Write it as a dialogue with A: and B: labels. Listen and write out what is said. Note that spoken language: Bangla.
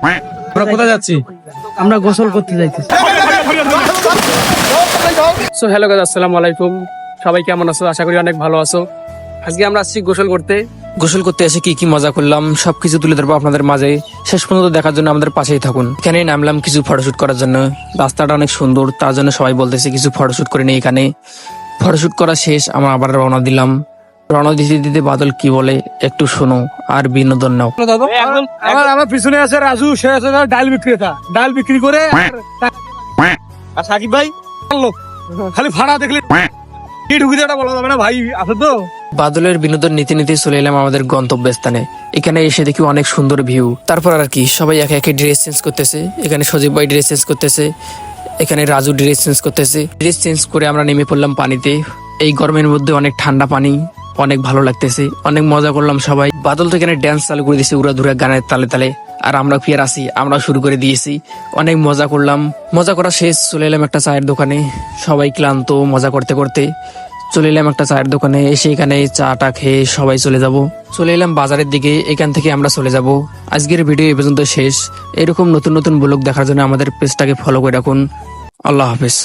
A: আমরা কোথায় যাচ্ছি?
B: আমরা গোসল করতে যাইতেছি।
A: সো হ্যালো গাইস, আসসালামু আলাইকুম। সবাই কেমন আছো? আশা করি অনেক ভালো আছো। আজকে আমরা আসছি গোসল করতে। গোসল করতে এসে কি কি মজা করলাম সবকিছু তুলে ধরবো আপনাদের মাঝে। শেষ পর্যন্ত দেখার জন্য আমাদের পাশেই থাকুন। এখানে নামলাম কিছু ফটোশুট করার জন্য। রাস্তাটা অনেক সুন্দর, তার জন্য সবাই বলতেছে কিছু ফটোশুট করে নিই এখানে। ফটোশুট করা শেষ, আমরা আবার রওনা দিলাম। রওনা দিতে দিতে বাদল কি বলে একটু শোনো আর বিনোদন নাও।
B: আমার পিছনে আছে রাজু, সে আছে ডাল বিক্রেতা। ডাল বিক্রি করে আর সাকিব ভাই লোক খালি ভাড়া দেখলে কি ঢুকিতে ওটা বলা যাবে না ভাই, আছে তো।
A: বাদলের বিনোদন নিতে নিতে চলে এলাম আমাদের গন্তব্যস্থানে। এখানে এসে দেখি অনেক সুন্দর ভিউ। তারপর আর কি সবাই একে একে ড্রেস চেঞ্জ করতেছে। এখানে সজীব ভাই ড্রেস চেঞ্জ করতেছে, এখানে রাজু ড্রেস চেঞ্জ করতেছে। ড্রেস চেঞ্জ করে আমরা নেমে পড়লাম পানিতে। এই গরমের মধ্যে অনেক ঠান্ডা পানি, অনেক ভালো লাগতেছে, অনেক মজা করলাম সবাই। বাদল তো এখানে ড্যান্স চালু করে দিয়েছে উড়াধুরা গানের তালে তালে। আর আমরা ফির আসি, আমরা শুরু করে দিয়েছি। অনেক মজা করলাম। মজা করা শেষ, চলে এলাম একটা চায়ের দোকানে। সবাই ক্লান্ত মজা করতে করতে। চলে এলাম একটা চায়ের দোকানে, এসে এখানে চাটা খেয়ে সবাই চলে যাব। চলে এলাম বাজারের দিকে, এখান থেকে আমরা চলে যাব। আজকের ভিডিও এ পর্যন্ত শেষ। এরকম নতুন নতুন ব্লগ দেখার জন্য আমাদের পেজটাকে ফলো করে রাখুন। আল্লাহ হাফেজ।